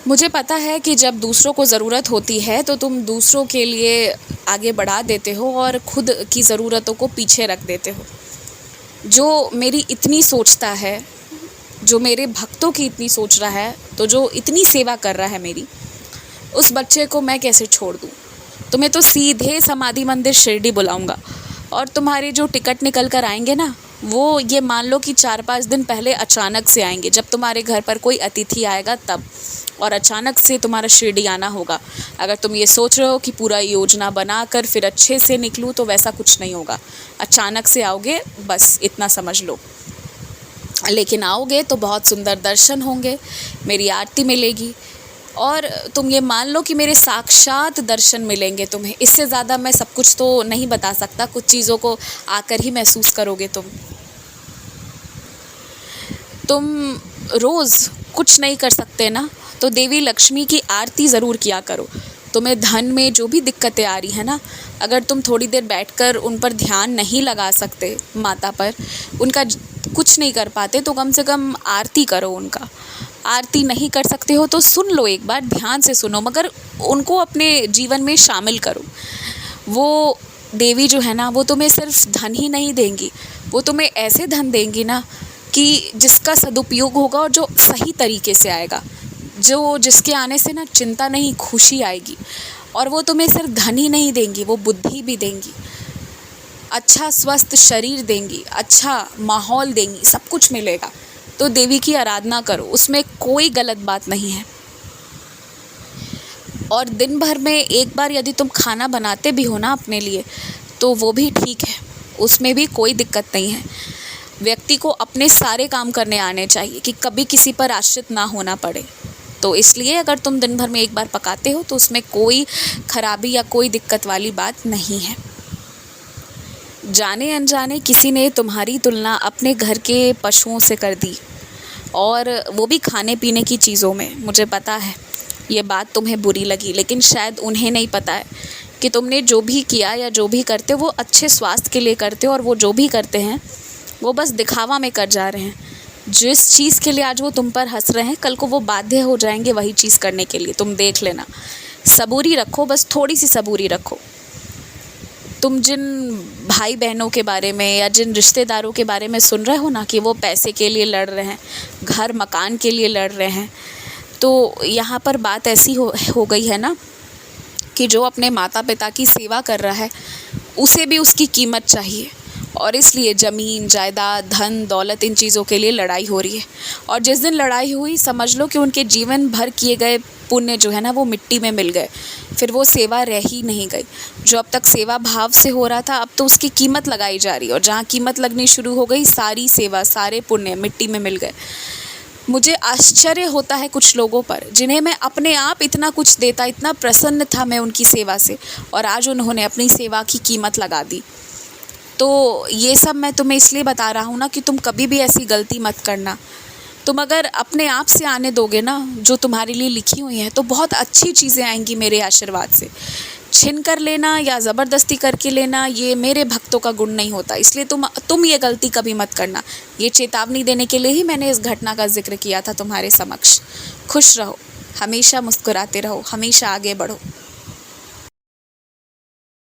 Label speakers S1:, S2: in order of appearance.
S1: मुझे पता है कि जब दूसरों को ज़रूरत होती है तो तुम दूसरों के लिए आगे बढ़ा देते हो और खुद की ज़रूरतों को पीछे रख देते हो। जो मेरी इतनी सोचता है, जो मेरे भक्तों की इतनी सोच रहा है, तो जो इतनी सेवा कर रहा है मेरी, उस बच्चे को मैं कैसे छोड़ दूँ? तुम्हें तो सीधे समाधि मंदिर शिरडी बुलाऊंगा और तुम्हारे जो टिकट निकल कर आएंगे ना, वो ये मान लो कि 4-5 दिन पहले अचानक से आएंगे, जब तुम्हारे घर पर कोई अतिथि आएगा तब। और अचानक से तुम्हारा शिरडी आना होगा। अगर तुम ये सोच रहे हो कि पूरा योजना बना कर फिर अच्छे से निकलूँ, तो वैसा कुछ नहीं होगा। अचानक से आओगे, बस इतना समझ लो। लेकिन आओगे तो बहुत सुंदर दर्शन होंगे, मेरी आरती मिलेगी और तुम ये मान लो कि मेरे साक्षात दर्शन मिलेंगे तुम्हें। इससे ज़्यादा मैं सब कुछ तो नहीं बता सकता, कुछ चीज़ों को आकर ही महसूस करोगे तुम रोज़ कुछ नहीं कर सकते ना, तो देवी लक्ष्मी की आरती ज़रूर किया करो। तुम्हें धन में जो भी दिक्कतें आ रही हैं ना, अगर तुम थोड़ी देर बैठकर उन पर ध्यान नहीं लगा सकते, माता पर उनका कुछ नहीं कर पाते, तो कम से कम आरती करो उनका। आरती नहीं कर सकते हो तो सुन लो, एक बार ध्यान से सुनो, मगर उनको अपने जीवन में शामिल करो। वो देवी जो है ना, वो तुम्हें सिर्फ धन ही नहीं देंगी, वो तुम्हें ऐसे धन देंगी ना कि जिसका सदुपयोग होगा और जो सही तरीके से आएगा, जो जिसके आने से ना चिंता नहीं, खुशी आएगी। और वो तुम्हें सिर्फ धन ही नहीं देंगी, वो बुद्धि भी देंगी, अच्छा स्वस्थ शरीर देंगी, अच्छा माहौल देंगी, सब कुछ मिलेगा। तो देवी की आराधना करो, उसमें कोई गलत बात नहीं है। और दिन भर में एक बार यदि तुम खाना बनाते भी हो ना अपने लिए, तो वो भी ठीक है, उसमें भी कोई दिक्कत नहीं है। व्यक्ति को अपने सारे काम करने आने चाहिए कि कभी किसी पर आश्रित ना होना पड़े। तो इसलिए अगर तुम दिन भर में एक बार पकाते हो तो उसमें कोई खराबी या कोई दिक्कत वाली बात नहीं है। जाने अनजाने किसी ने तुम्हारी तुलना अपने घर के पशुओं से कर दी, और वो भी खाने पीने की चीज़ों में। मुझे पता है ये बात तुम्हें बुरी लगी, लेकिन शायद उन्हें नहीं पता है कि तुमने जो भी किया या जो भी करते हो वो अच्छे स्वास्थ्य के लिए करते हो, और वो जो भी करते हैं वो बस दिखावा में कर जा रहे हैं। जिस चीज़ के लिए आज वो तुम पर हंस रहे हैं, कल को वो बाध्य हो जाएंगे वही चीज़ करने के लिए। तुम देख लेना, सबूरी रखो, बस थोड़ी सी सबूरी रखो। तुम जिन भाई बहनों के बारे में या जिन रिश्तेदारों के बारे में सुन रहे हो ना कि वो पैसे के लिए लड़ रहे हैं, घर मकान के लिए लड़ रहे हैं, तो यहाँ पर बात ऐसी हो गई है ना कि जो अपने माता पिता की सेवा कर रहा है, उसे भी उसकी कीमत चाहिए। और इसलिए ज़मीन जायदाद धन दौलत इन चीज़ों के लिए लड़ाई हो रही है। और जिस दिन लड़ाई हुई, समझ लो कि उनके जीवन भर किए गए पुण्य जो है ना, वो मिट्टी में मिल गए। फिर वो सेवा रह ही नहीं गई। जो अब तक सेवा भाव से हो रहा था, अब तो उसकी कीमत लगाई जा रही है, और जहाँ कीमत लगनी शुरू हो गई, सारी सेवा सारे पुण्य मिट्टी में मिल गए। मुझे आश्चर्य होता है कुछ लोगों पर, जिन्हें मैं अपने आप इतना कुछ देता, इतना प्रसन्न था मैं उनकी सेवा से, और आज उन्होंने अपनी सेवा की कीमत लगा दी। तो ये सब मैं तुम्हें इसलिए बता रहा हूँ ना कि तुम कभी भी ऐसी गलती मत करना। तुम अगर अपने आप से आने दोगे ना जो तुम्हारे लिए लिखी हुई हैं, तो बहुत अच्छी चीज़ें आएंगी मेरे आशीर्वाद से। छिन कर लेना या ज़बरदस्ती करके लेना, ये मेरे भक्तों का गुण नहीं होता। इसलिए तुम ये गलती कभी मत करना। ये चेतावनी देने के लिए ही मैंने इस घटना का जिक्र किया था तुम्हारे समक्ष। खुश रहो, हमेशा मुस्कुराते रहो, हमेशा आगे बढ़ो।